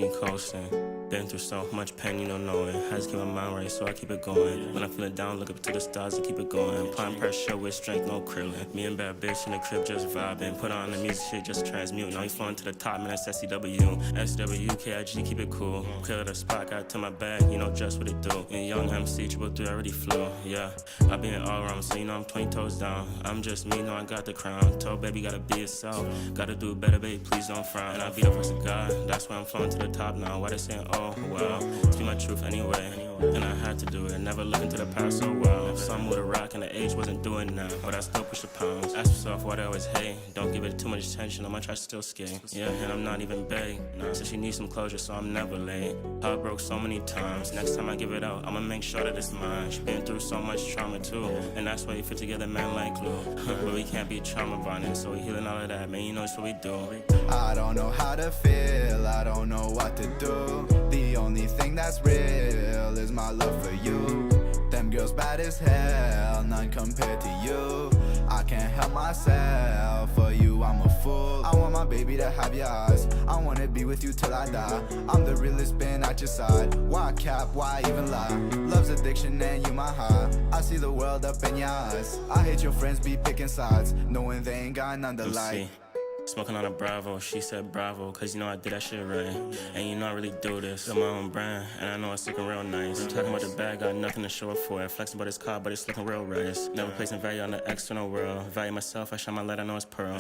me coasting. Been through so much pain, you don't know it. Has to keep my mind right, so I keep it going. When I'm feeling down, look up to the stars and keep it going. Applying pressure with strength, no krillin'. Me and bad bitch in the crib just vibing. Put on the music shit, just transmute. Now you flowing to the top, man, that's SCW. SWKIG, keep it cool. Clear the spot, got to my bag, you know just what it do. And young MC, 333 already flew, yeah. I been all around, so you know I'm 20 toes down. I'm just me, know I got the crown. Told baby, gotta be yourself. Gotta do better, baby, please don't frown. And I be the first of God, that's why I'm flowing to the top now. Why they saying, oh, well, speak my truth anyway. And I had to do it, never look into the past so well. Some with a rock and the age wasn't doing now, but I still push the pounds. Ask myself why they always hate. Don't give it too much attention, I'm try to still skate. Yeah, and I'm not even big. So she needs some closure, so I'm never late. Heart broke so many times. Next time I give it out, I'ma make sure that it's mine. She been through so much trauma too, and that's why you fit together, man, like glue. But we can't be trauma bonding, so we healing all of that, man. You know it's what we do. I don't know how to feel, I don't know what to do. The only thing that's real is my love for you. Them girls bad as hell, none compared to you. I can't help myself, for you I'm a fool. I want my baby to have your eyes, I wanna be with you till I die. I'm the realest, been at your side. Why cap, why even lie? Love's addiction and you my high. I see the world up in your eyes. I hate your friends be picking sides, knowing they ain't got none to like. Smoking on a Bravo, she said bravo, cause you know I did that shit right. And you know I really do this, got my own brand, and I know it's looking real nice. I'm talking about the bag, got nothing to show up for it. Flexing about this car, but it's looking real right. Never placing value on the external world. Value myself, I shine my light, I know it's pearl.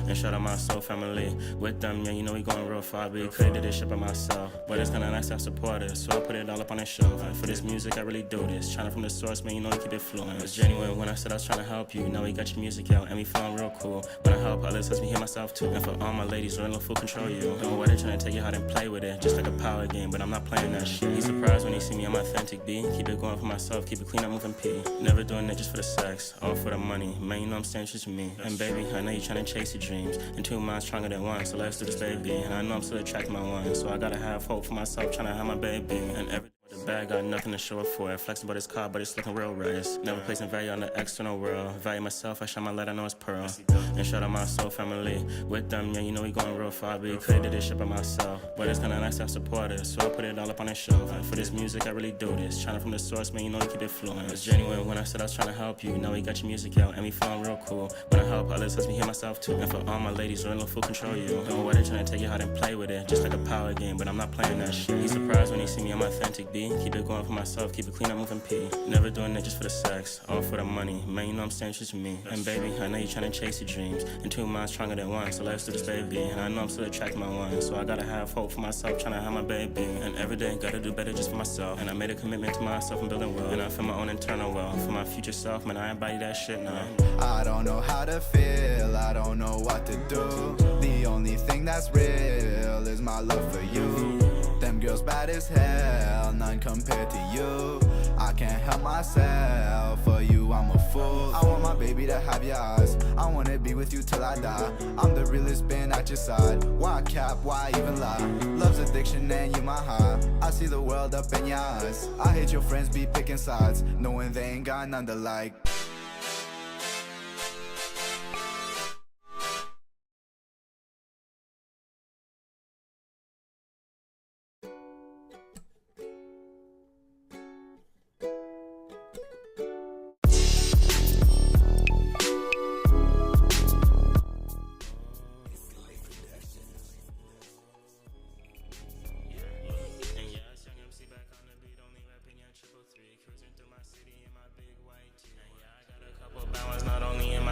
And shout out my soul family, with them, yeah, you know we going real far. But could've did this shit by myself, but it's kinda nice to have supporters, so I put it all up on the shelf. For this music, I really do this, trying from the source, man, you know we keep it flowing. It was genuine when I said I was trying to help you. Now we got your music out, and we feeling real cool. When I help others, lets me hear myself too. And for all my ladies, don't let full control you. Don't know why they're trying to take you out and play with it, just like a power game, but I'm not playing that shit. He's surprised when he see me, I'm authentic B. Keep it going for myself, keep it clean, I'm moving P. Never doing it just for the sex, all for the money. Man, you know I'm staying true to me. And baby, I know you're trying to chase your dreams, and two minds stronger than one, so let's do this, baby. And I know I'm still attracted to my one, so I gotta have hope for myself, trying to have my baby. And every the bag, got nothing to show up for it. Flexing about this car, but it's looking real right. Never placing value on the external world. Value myself, I shine my light, I know it's pearl. And shout out my soul family, with them, yeah, you know we going real far. But could've did this shit by myself, but it's kinda nice to have supporters, so I put it all up on the shelf. For this music, I really do this, trying from the source, man, you know we keep it flowing. It was genuine when I said I was trying to help you. Now we got your music out, and we feeling real cool. When I help others, lets me hear myself too. And for all my ladies, don't let full control you. Don't know why they're trying to take you out and play with it, just like a power game, but I'm not playing that shit. He's surprised when he see me, I'm authentic B. Keep it going for myself, keep it clean, I'm moving P. Never doing it just for the sex, all for the money. Man, you know I'm staying true to me. And baby, I know you're trying to chase your dreams, and two minds stronger than one, so let's do this, baby. And I know I'm still attracted to my one, so I gotta have hope for myself, trying to have my baby. And every day, gotta do better just for myself. And I made a commitment to myself and building wealth, and I feel my own internal wealth. For my future self, man, I embody that shit now. I don't know how to feel, I don't know what to do. The only thing that's real is my love for you. Them girls bad as hell, none compared to you. I can't help myself, for you I'm a fool. I want my baby to have your eyes, I wanna be with you till I die. I'm the realest, been at your side. Why cap, why even lie? Love's addiction and you my high. I see the world up in your eyes. I hate your friends be picking sides, knowing they ain't got none to like.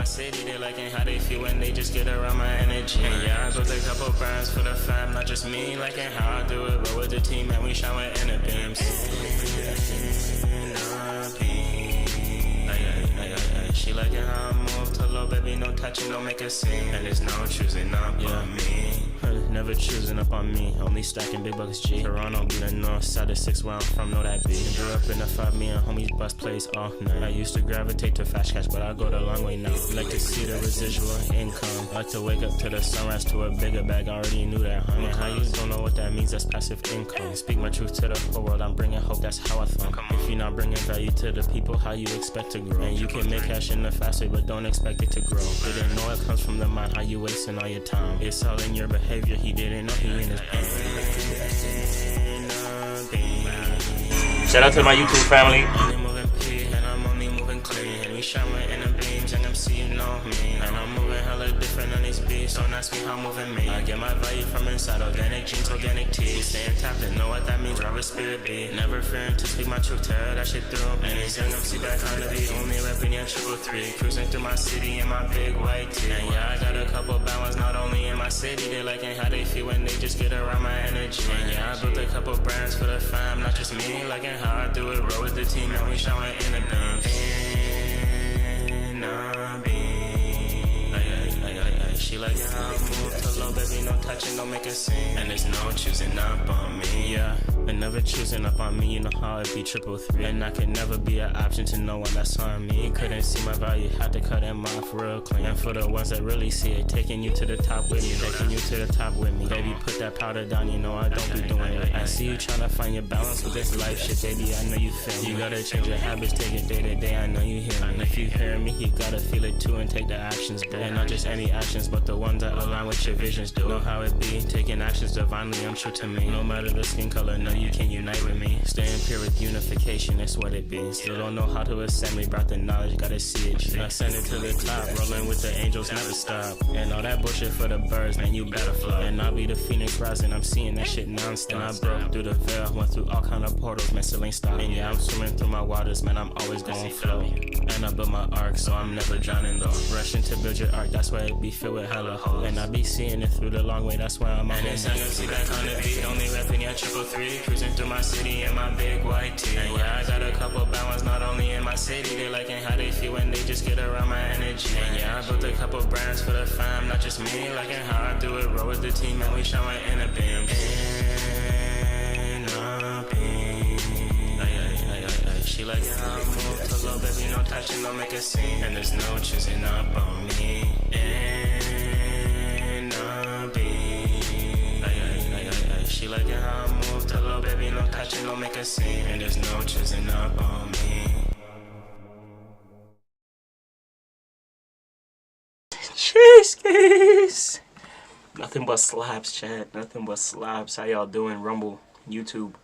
City, they liking how they feel when they just get around my energy. And yeah, I built a couple brands for the fam, not just me, liking how I do it, but with the team, and we shine with inner beams. She liking how I move to low, baby, no touching, don't make a scene. And there's no choosing up on me. Never choosing up on me, only stacking big bucks G. Toronto be the north side of 6 where I'm from, know that beat. Grew up in the 5, me and homies bus plays all night. I used to gravitate to fast cash, but I go the long way now. Like to see the residual income, like to wake up to the sunrise to a bigger bag, I already knew that, honey. How you don't know what that means, that's passive income. Speak my truth to the whole world, I'm bringing hope, that's how I think. If you're not bringing value to the people, how you expect to grow? And you can make cash in the fast way, but don't expect it to grow. Didn't know it comes from the mind, how you wasting all your time. It's all in your behavior, he didn't know he in his brain. Shout out to my YouTube family. Only moving P, and I'm only moving clean. And we showering in the beams, and MC, you know me. And I'm moving hella different on these beats. Don't ask me how I'm moving me. I get my value from inside, organic jeans, organic teas. Staying tapped and know what that means, wherever spirit be. Never fearing to speak my truth, tear that shit through. And it's young MC back on the beat, only repping your 333. Cruising through my city in my big white tee. And yeah, I got a couple balance, not only in my city. They liking how they feel when they just get around my energy. And yeah, I built a couple brands for the fam, not just me. Liking how I do it, roll with the team, and we showing in the beams. In the beams. She like it how I move to low, baby, no touching, don't make a scene. And there's no choosing up on me, yeah. And never choosing up on me, you know how it be 333. And I could never be an option to no one that's on me. Couldn't see my value, had to cut him off real clean. And for the ones that really see it, taking you to the top with me, taking you to the top with me. Baby, put that powder down, you know I don't be doing it. I see you trying to find your balance with this life shit, baby, I know you feel me. You gotta change your habits, take it day to day, I know you hear me. And if you hear me, you gotta feel it too and take the actions, bro. And not just any actions, but the ones that align with your visions, do. Know how it be, taking actions divinely, I'm true to me. No matter the skin color, no, you can unite with me. Staying pure with unification, that's what it be. Still don't know how to ascend, we brought the knowledge, gotta see it. Ascending to the top, rolling with the angels, never stop. And all that bullshit for the birds, man, you better fly. And I'll be the Phoenix Rising, I'm seeing that shit non-stop. And I broke through the veil, went through all kind of portals, man, still ain't stopping. Yeah, I'm swimming through my waters, man, I'm always gonna flow. And I built my arc, so I'm never drowning though. Rushing to build your arc, that's why it be filled with hella holes. And I be seeing it through the long way, that's why I'm on it. And it's MC back on the beat, only repping your 333. Cruising through my city in my big white tee. And yeah, I got a couple balance, not only in my city. They liking how they feel when they just get around my energy. And yeah, I built a couple brands for the fam, not just me. Liking how I do it, roll with the team, and we showing in the beams. In the beams. She like it how I move to low, baby, no touching, don't make a scene. And there's no choosing up on me. In the beams. She like it how I move to low, baby, no touching, don't make a scene. And there's no choosing up on me. Cheese keys. Nothing but slaps, chat. Nothing but slaps. How y'all doing? Rumble, YouTube,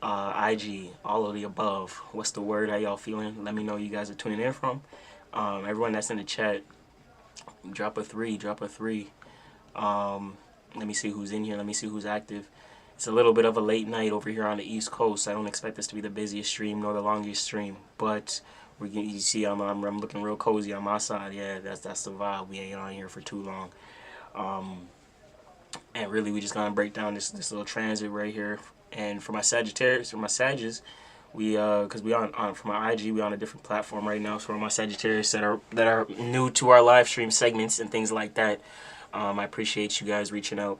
IG, all of the above. What's the word? How y'all feeling? Let me know you guys are tuning in from. Everyone that's in the chat, drop a 3. Drop a 3. Let me see who's in here. Let me see who's active. It's a little bit of a late night over here on the East Coast. I don't expect this to be the busiest stream nor the longest stream, but you see I'm looking real cozy on my side. Yeah, that's the vibe. We ain't on here for too long. And really we just gonna break down this little transit right here. And for my Sagittarius, for my Sagittarius, we cause we on for my IG, we on a different platform right now. So for my Sagittarius that are new to our live stream segments and things like that, I appreciate you guys reaching out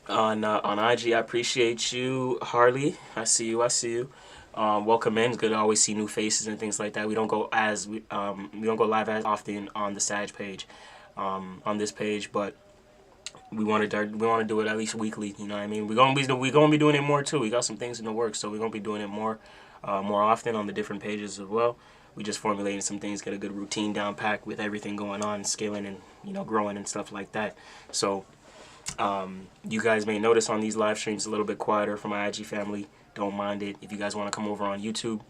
on IG. I appreciate you, Harley. I see you. Welcome in. It's good to always see new faces and things like that. We don't go live as often on the Sag page, on this page, but we want to do it at least weekly. You know what I mean? We're gonna be doing it more too. We got some things in the works, so we're gonna be doing it more often on the different pages as well. We just formulating some things, get a good routine down pack with everything going on, scaling and growing and stuff like that. So you guys may notice on these live streams a little bit quieter for my IG family. Don't mind it. If you guys want to come over on YouTube,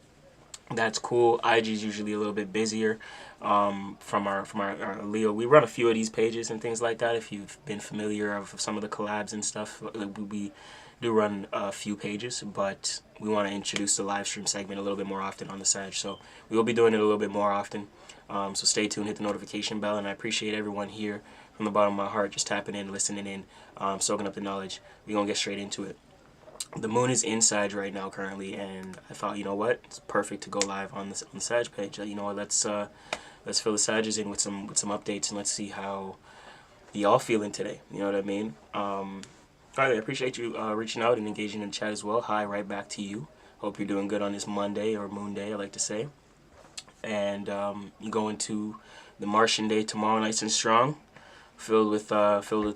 that's cool. IG is usually a little bit busier. From our Leo, we run a few of these pages and things like that. If you've been familiar of some of the collabs and stuff, we do run a few pages, but we want to introduce the live stream segment a little bit more often on the Sag. So we will be doing it a little bit more often. So stay tuned, hit the notification bell, and I appreciate everyone here from the bottom of my heart just tapping in, listening in, soaking up the knowledge. We're gonna get straight into it. The moon is in Sag right now currently, and I thought, you know what, it's perfect to go live on the Sag page. You know what, let's fill the Sages in with some updates, and let's see how y'all feeling today. You know what I mean? Alright, I appreciate you reaching out and engaging in the chat as well. Hi, right back to you. Hope you're doing good on this Monday, or Moon Day, I like to say. And you go into the Martian day tomorrow nice and strong, filled with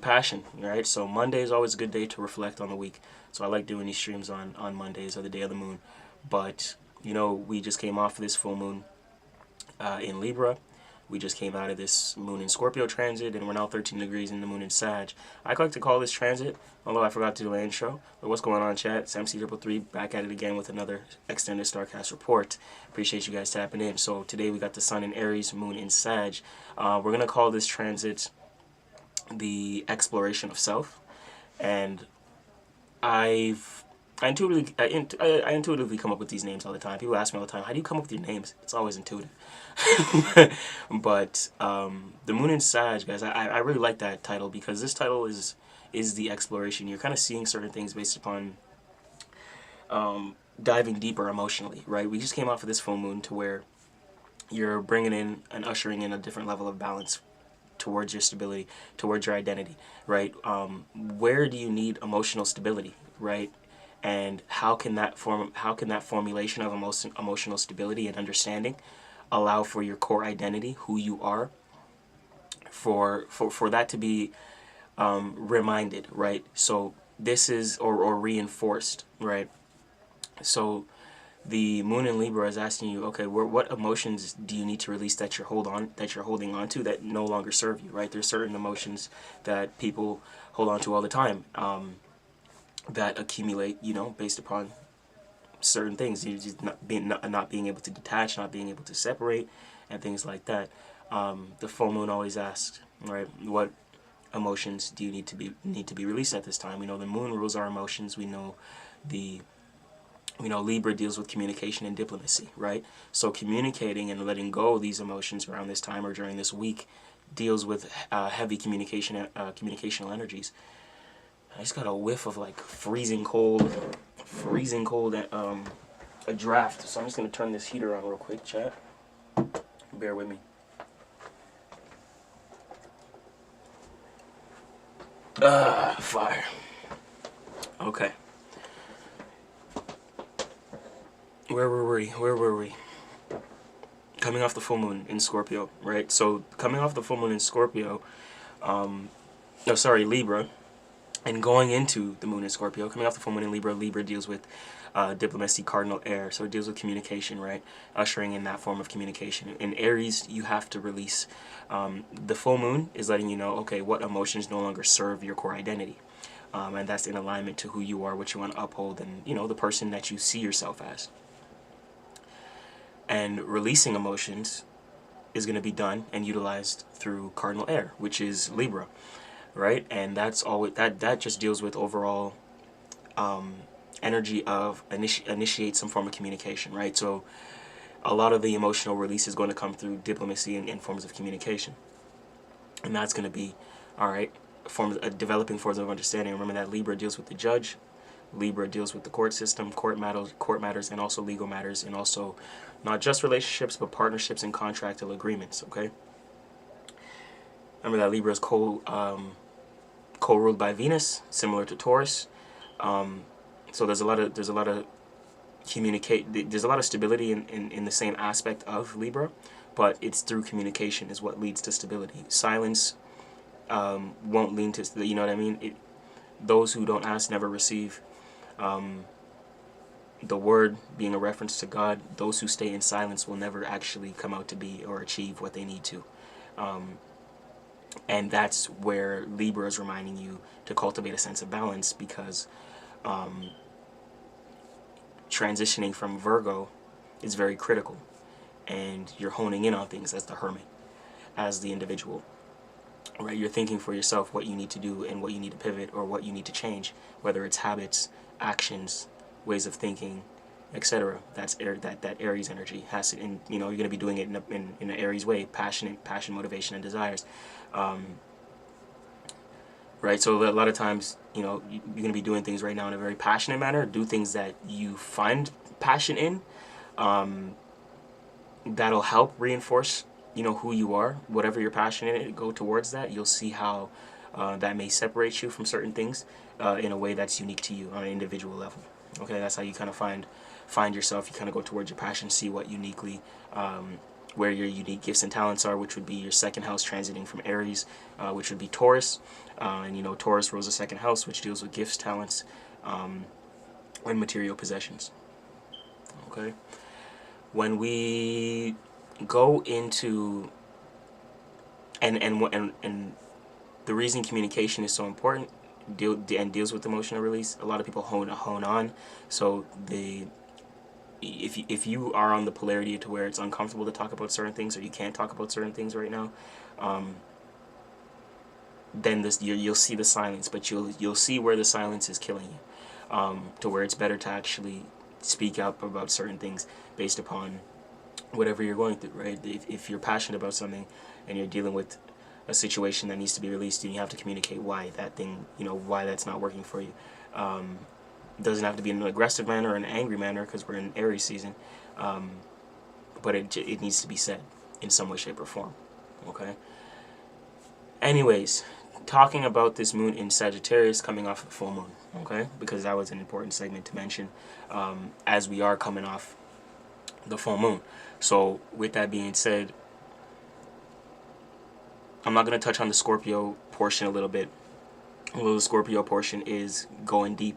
passion. Right? So Monday is always a good day to reflect on the week. So I like doing these streams on Mondays, or the day of the moon. But we just came off of this full moon in Libra. We just came out of this Moon in Scorpio transit, and we're now 13 degrees in the Moon in Sag. I like to call this transit, although I forgot to do an intro. But what's going on, chat? It's MC333 back at it again with another extended StarCast report. Appreciate you guys tapping in. So today we got the Sun in Aries, Moon in Sag. We're going to call this transit the exploration of self. And I intuitively come up with these names all the time. People ask me all the time, how do you come up with your names? It's always intuitive. But the Moon in Sag, guys, I really like that title because this title is the exploration. You're kind of seeing certain things based upon diving deeper emotionally, right? We just came off of this full moon to where you're bringing in and ushering in a different level of balance towards your stability, towards your identity, right? Where do you need emotional stability, right? And how can that formulation of emotional stability and understanding allow for your core identity, who you are, for that to be reminded, right? So this is or reinforced, right? So the Moon in Libra is asking you, okay, what emotions do you need to release that you're holding on to that no longer serve you, right? There's certain emotions that people hold on to all the time, that accumulate, based upon certain things. You just not being able to detach, not being able to separate, and things like that. The full moon always asks, right, what emotions do you need to be released at this time? We know the moon rules our emotions. We know Libra deals with communication and diplomacy, right? So communicating and letting go of these emotions around this time or during this week deals with heavy communicational energies. I just got a whiff of like freezing cold, a draft. So I'm just gonna turn this heater on real quick, chat. Bear with me. Fire. Okay. Where were we? Coming off the full moon in Scorpio, right? So coming off the full moon in Scorpio, Libra. And going into the moon in Scorpio, coming off the full moon in Libra, Libra deals with diplomacy, cardinal air. So it deals with communication, right? Ushering in that form of communication. In Aries, you have to release. The full moon is letting you know, okay, what emotions no longer serve your core identity. And that's in alignment to who you are, what you want to uphold, and, the person that you see yourself as. And releasing emotions is going to be done and utilized through cardinal air, which is Libra. Right, and that's all. That just deals with overall energy of initiate some form of communication. Right, so a lot of the emotional release is going to come through diplomacy and forms of communication, and that's going to be developing forms of understanding. Remember that Libra deals with the judge, Libra deals with the court system, court matters, and also legal matters, and also not just relationships but partnerships and contractual agreements. Okay. Remember that Libra is co-ruled by Venus, similar to Taurus. So there's a lot of there's a lot of stability in the same aspect of Libra, but it's through communication is what leads to stability. Silence won't lead to, you know what I mean? Those who don't ask never receive. The word being a reference to God, those who stay in silence will never actually come out to be or achieve what they need to. And that's where Libra is reminding you to cultivate a sense of balance, because transitioning from Virgo is very critical, and you're honing in on things as the hermit, as the individual, right? You're thinking for yourself what you need to do and what you need to pivot or what you need to change, whether it's habits, actions, ways of thinking, etc. That's that Aries energy has to, and you're going to be doing it in an Aries way, passion, motivation, and desires. Right, so a lot of times, you're going to be doing things right now in a very passionate manner. Do things that you find passion in. That'll help reinforce, who you are. Whatever you're passionate in, go towards that. You'll see how that may separate you from certain things in a way that's unique to you on an individual level. Okay, that's how you kind of find yourself. You kind of go towards your passion, see what uniquely, where your unique gifts and talents are, which would be your second house transiting from Aries, which would be Taurus. And Taurus rules the second house, which deals with gifts, talents, and material possessions. Okay, when we go into And the reason communication is so important and deals with emotional release, a lot of people hone on. So if you are on the polarity to where it's uncomfortable to talk about certain things, or you can't talk about certain things right now, then you'll see the silence, but you'll see where the silence is killing you, to where it's better to actually speak up about certain things based upon whatever you're going through, right? If you're passionate about something and you're dealing with a situation that needs to be released, and you have to communicate why that thing, why that's not working for you. It doesn't have to be in an aggressive manner or an angry manner, because we're in Aries season, but it needs to be said in some way, shape, or form. Okay. Anyways, talking about this moon in Sagittarius coming off the full moon, okay, because that was an important segment to mention, as we are coming off the full moon. So with that being said, I'm not going to touch on the Scorpio portion a little bit, although the Scorpio portion is going deep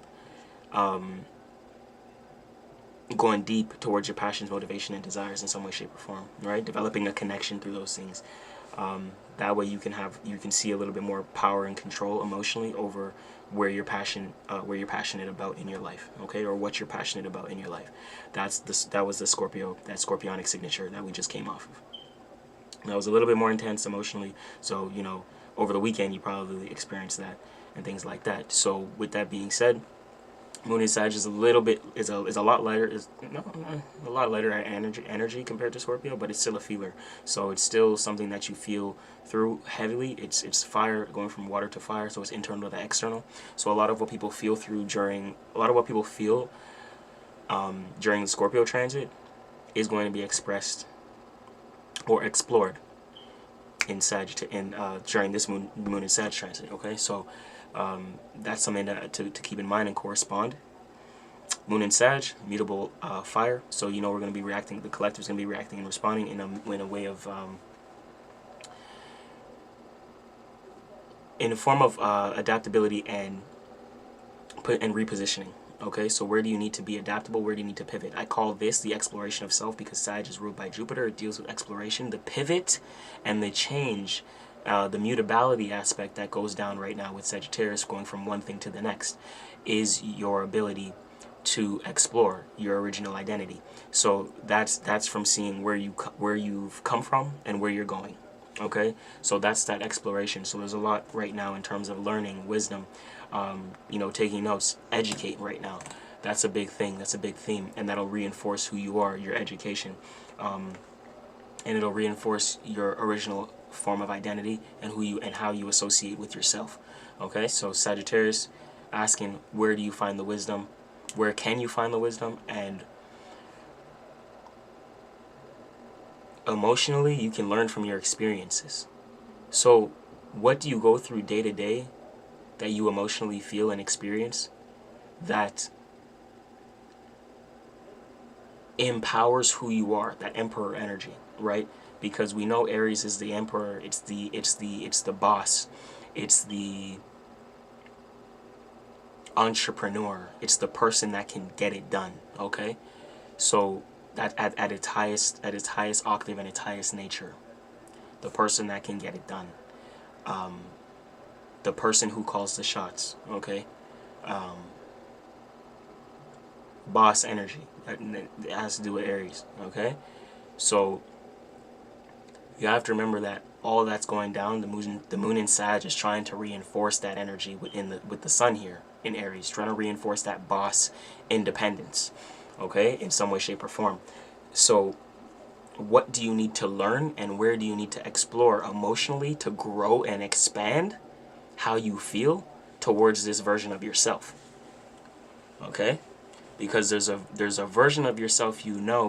towards your passions, motivation, and desires in some way, shape, or form, right? Developing a connection through those things. That way you can see a little bit more power and control emotionally over where you're passionate about in your life, okay, or what you're passionate about in your life. That was the Scorpio, that Scorpionic signature that we just came off of. That was a little bit more intense emotionally, so over the weekend you probably experienced that and things like that. So with that being said, Moon in Sag is a lot lighter, a lot lighter energy compared to Scorpio, but it's still a feeler. So it's still something that you feel through heavily. It's fire, going from water to fire, so it's internal to external. So a lot of what people feel during the Scorpio transit is going to be expressed or explored in during this moon in Sag transit. Okay, so that's something to keep in mind and correspond. Moon in Sag, mutable fire. So we're going to be reacting. The collective is going to be reacting and responding in a way of in a form of adaptability and repositioning. Okay, so where do you need to be adaptable? Where do you need to pivot? I call this the exploration of self, because Sag is ruled by Jupiter. It deals with exploration, the pivot, and the change, the mutability aspect that goes down right now with Sagittarius, going from one thing to the next, is your ability to explore your original identity. So that's from seeing where you've come from and where you're going. Okay, so that's that exploration. So there's a lot right now in terms of learning, wisdom, taking notes, educate right now. That's a big thing. That's a big theme, and that'll reinforce who you are, your education, and it'll reinforce your original form of identity and how you associate with yourself. Okay, so Sagittarius, asking, where do you find the wisdom? Where can you find the wisdom? And emotionally, you can learn from your experiences. So what do you go through day to day that you emotionally feel and experience that empowers who you are, that emperor energy, right? Because we know Aries is the emperor. It's the boss. It's the entrepreneur. It's the person that can get it done. Okay, so that at its highest octave and its highest nature, the person that can get it done, the person who calls the shots. Okay, boss energy. It has to do with Aries. Okay, so you have to remember that all that's going down, the moon in Sag is trying to reinforce that energy with the sun here in Aries, trying to reinforce that boss independence, okay, in some way, shape, or form. So what do you need to learn, and where do you need to explore emotionally to grow and expand how you feel towards this version of yourself? Okay, because there's a version of yourself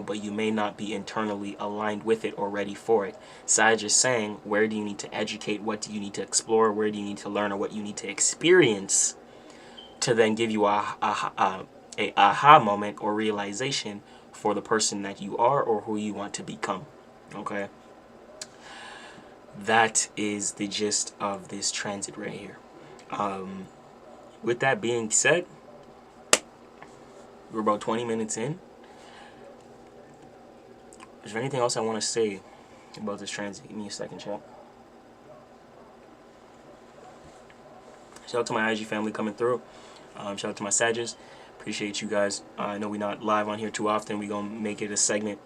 but you may not be internally aligned with it or ready for it. Sag is saying, where do you need to educate? What do you need to explore? Where do you need to learn, or what you need to experience to then give you a aha moment or realization for the person that you are or who you want to become. Okay, that is the gist of this transit right here. With that being said, we're about 20 minutes in. Is there anything else I want to say about this transit? Give me a second, chat. Shout out to my IG family coming through. Shout out to my Sagittarius. Appreciate you guys. I know we're not live on here too often. We're gonna make it a segment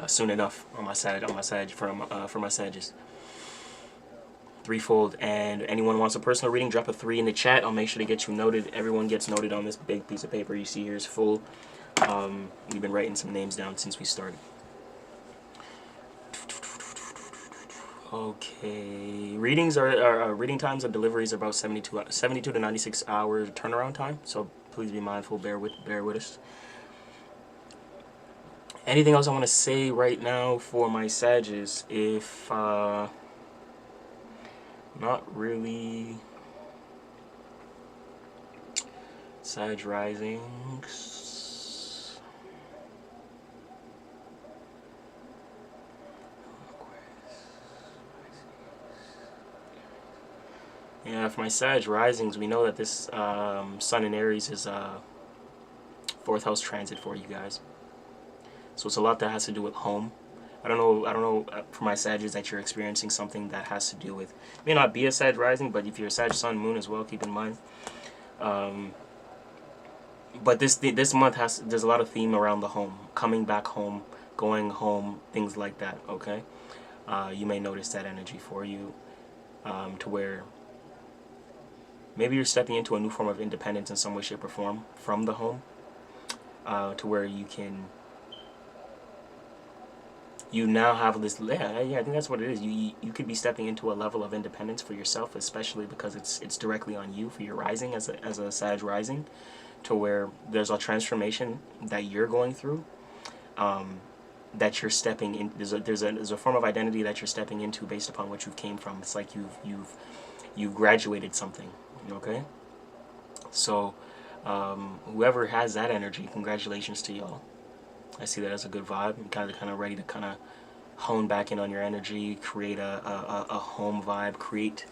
soon enough on my Sag for my Sagittarius. Threefold, and anyone wants a personal reading, drop a 3 in the chat. I'll make sure to get you noted. Everyone gets noted on this big piece of paper you see here is full. We've been writing some names down since we started. Okay, readings are reading times and deliveries are about 72 to 96 hours turnaround time. So please be mindful. Bear with us. Anything else I want to say right now for my Sagittarius? If not really. Sag risings. Yeah, for my Sag risings, we know that this Sun in Aries is a 4th house transit for you guys. So it's a lot that has to do with home. I don't know for my Sagittarius that you're experiencing something that has to do with, it may not be a Sag rising, but if you're a Sag Sun Moon as well, keep in mind. But this month there's a lot of theme around the home, coming back home, going home, things like that. Okay, you may notice that energy for you, to where maybe you're stepping into a new form of independence in some way, shape, or form from the home, to where you now have this, yeah, I think that's what it is. You could be stepping into a level of independence for yourself, especially because it's directly on you for your rising as a Sag rising, to where there's a transformation that you're going through, that you're stepping in. There's a form of identity that you're stepping into based upon what you came from. It's like you've graduated something. Okay, so whoever has that energy, congratulations to y'all. I see that as a good vibe. I'm kind of ready to kind of hone back in on your energy, create a home vibe, create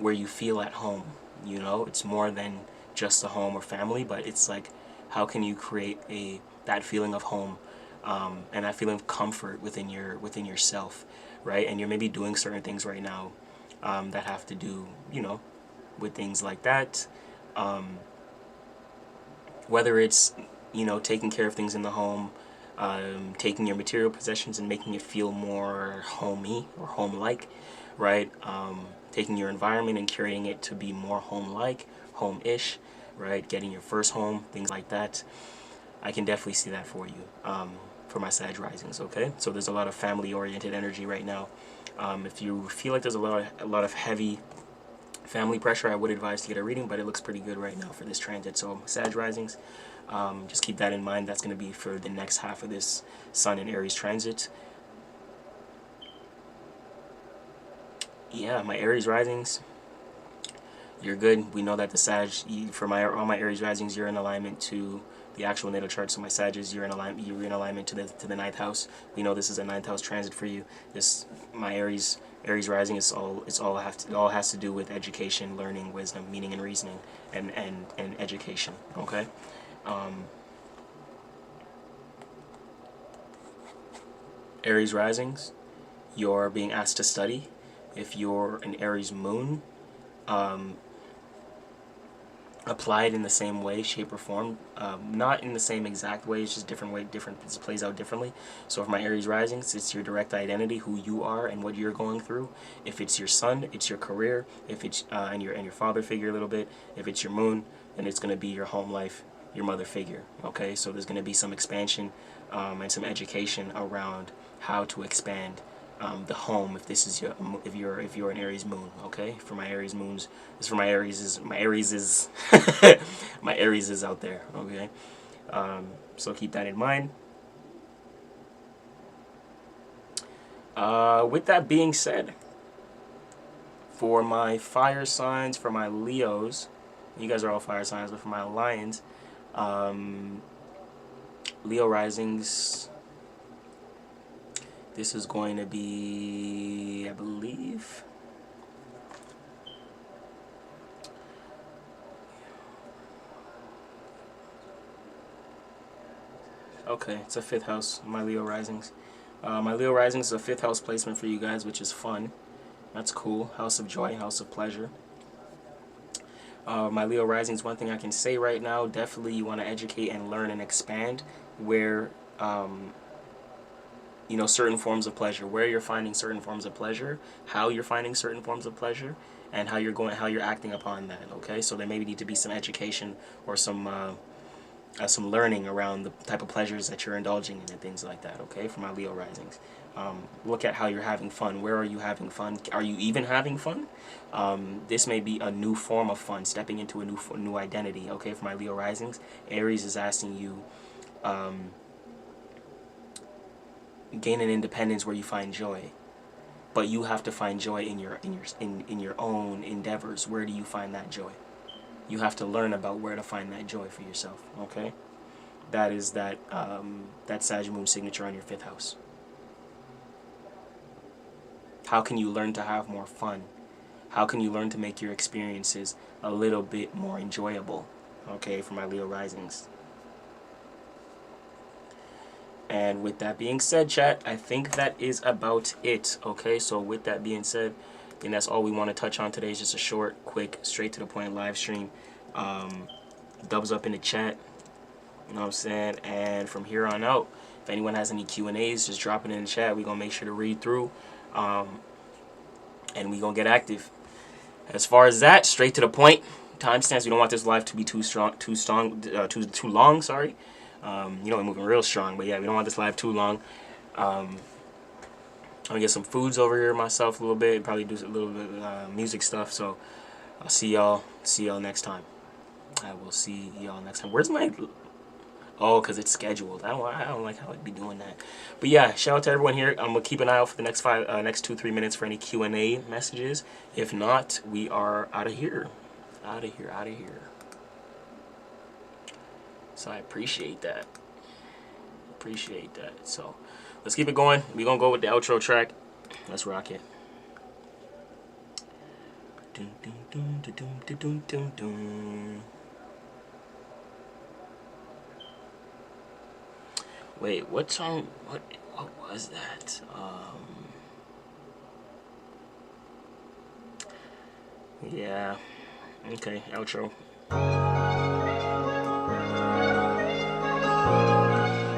where you feel at home. You know, it's more than just a home or family, but it's like, how can you create that feeling of home, and that feeling of comfort within yourself, right? And you're maybe doing certain things right now that have to do, you know, with things like that. Whether it's, you know, taking care of things in the home, taking your material possessions and making it feel more homey or home-like, right? Taking your environment and curating it to be more home-like, home-ish, right? Getting your first home, things like that. I can definitely see that for you, for my Sag risings, okay? So there's a lot of family-oriented energy right now. If you feel like there's a lot of heavy family pressure, I would advise to get a reading, but it looks pretty good right now for this transit. So Sag risings, just keep that in mind. That's going to be for the next half of this Sun and Aries transit. Yeah, my Aries risings, you're good. We know that the Sag, for all my Aries risings, you're in alignment to the actual natal chart. So my Sagittarius, you're in alignment to the 9th house. We know this is a 9th house transit for you. My Aries rising is all has to do with education, learning, wisdom, meaning, and reasoning, and education. Okay. Aries risings, you're being asked to study. If you're an Aries Moon, apply it in the same way, shape, or form. Not in the same exact way, it's just different. It plays out differently. So for my Aries risings, it's your direct identity, who you are and what you're going through. If it's your sun, it's your career. If it's and your father figure a little bit. If it's your moon, then it's going to be your home life, your mother figure. Okay, so there's going to be some expansion and some education around how to expand the home if this is if you're an Aries moon. Okay, for my Aries moons, this for my Aries is my Aries is out there. Okay, so keep that in mind. With that being said, for my fire signs, for my Leos, you guys are all fire signs, but for my Lions, Leo risings, this is going to be, I believe, okay, it's a 5th house, my Leo risings. My Leo risings is a 5th house placement for you guys, which is fun. That's cool. House of joy, house of pleasure. My Leo Risings, one thing I can say right now, definitely you want to educate and learn and expand where, you know, certain forms of pleasure, where you're finding certain forms of pleasure, how you're finding certain forms of pleasure, and how you're acting upon that. Okay, so there maybe need to be some education or some learning around the type of pleasures that you're indulging in and things like that. Okay, for my Leo Risings, look at how you're having fun. Where are you having fun? Are you even having fun? This may be a new form of fun, stepping into a new identity. Okay, for my Leo Risings, Aries is asking you. Gain an independence where you find joy, but you have to find joy in your own endeavors. Where do you find that joy? You have to learn about where to find that joy for yourself. Okay, that is that Sag Moon signature on your 5th house. How can you learn to have more fun? How can you learn to make your experiences a little bit more enjoyable? Okay, for my Leo Risings. And with that being said, chat, I think that is about it. Okay, so with that being said, I think that's all we want to touch on today. Is just a short, quick, straight to the point live stream. Dubs up in the chat. You know what I'm saying? And from here on out, if anyone has any Q&As, just drop it in the chat. We're going to make sure to read through. And we're going to get active. As far as that, straight to the point. Timestamps, we don't want this live to be too long, sorry. You know, we're moving real strong, but yeah, we don't want this live too long. I'm gonna get some foods over here myself a little bit, probably do a little bit of music stuff. So I'll see y'all next time. I will see y'all next time. Where's my... Oh, because it's scheduled. I don't like how I'd be doing that. But yeah, shout out to everyone here. I'm gonna keep an eye out for the next 2-3 minutes for any Q&A messages. If not, we are out of here. Out of here. So I appreciate that. So let's keep it going. We're going to go with the outro track. Let's rock it. Wait, what song? What was that? Yeah. Okay, outro.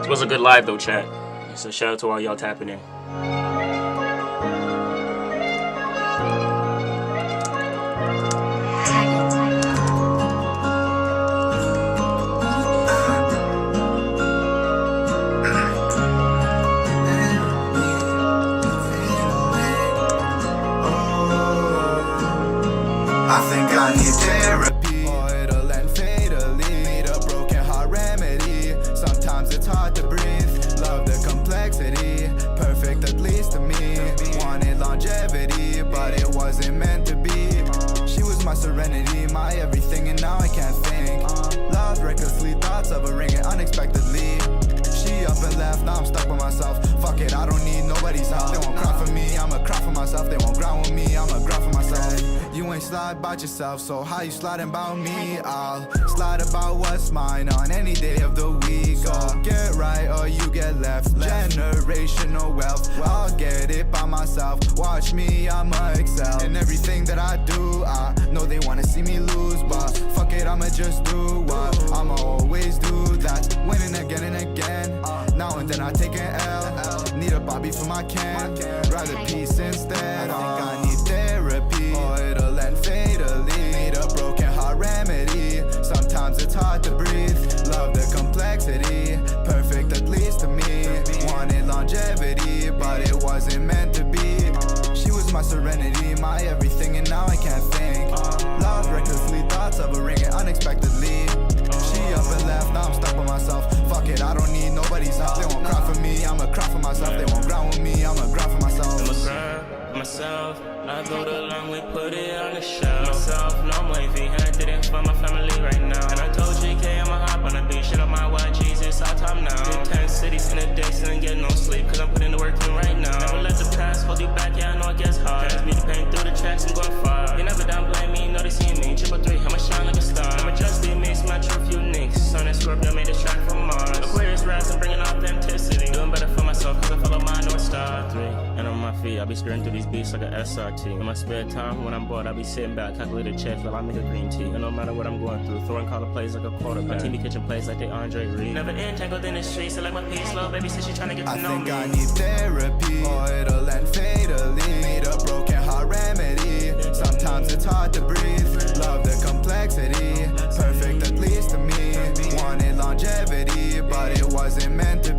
It was a good live though, chat. So shout out to all y'all tapping in. I think I need therapy, or it'll end fatally. Need a broken heart remedy. Sometimes it's hard to breathe. Love the complexity, perfect at least to me. Wanted longevity, but it wasn't meant to be. She was my serenity, my everything, and now I can't think. Love recklessly, thoughts of her ringing unexpectedly. She up and left, now I'm stuck by myself. Fuck it, I don't need nobody's help. They won't cry for me, I'ma cry for myself. They won't grind with me, I'ma grind for myself. You ain't slide about yourself, so how you sliding about me? I'll slide about what's mine on any day of the week. So get right or you get left. Generational wealth, I'll get it by myself. Watch me, I'ma excel in everything that I do. I know they wanna see me lose, but fuck it, I'ma just do what I'ma always do. That's winning again and again. Now and then I take an L. Need a Bobby for my can. Rather peace instead. I think I need therapy, or it'll end fatally. Need a broken heart remedy. Sometimes it's hard to breathe. Love the complexity, perfect at least to me. Wanted longevity, but it wasn't meant to be. She was my serenity, my everything, and now I can't think. Love recklessly, thoughts of her ringing unexpectedly. She up and left, now I'm stuck by myself. Fuck it, I don't need nobody's help. They won't cry for me, I'ma cry for myself. They won't grind with me, I'ma grind for myself. I'ma grind myself. I go the long way, put it on the shelf. Myself, no I'm wavy, and I did it for my family right now. And I told JK I'ma hop on a big shit on my YGs, it's our time now. Did 10 cities in a day, still ain't getting no sleep, cause I'm putting the work in right now. Never let the past hold you back, yeah I know it gets hard. Pass me the pain through the tracks and going far. You never downplay me, know they see me. Triple 3, I'ma shine like a star. be skirting through these beats like a SRT. In my spare time, when I'm bored, I be sitting back, calculate a check, while I make a green tea. And no matter what I'm going through, throwing collar plays like a quarterback. My team be catching plays like they Andre Reed. Never entangled in the streets, so like my peace, slow baby said she tryna get to know me. I think I need therapy, or it'll end fatally. Need a broken heart remedy. Sometimes it's hard to breathe. Love the complexity, perfect at least to me. Wanted longevity, but it wasn't meant to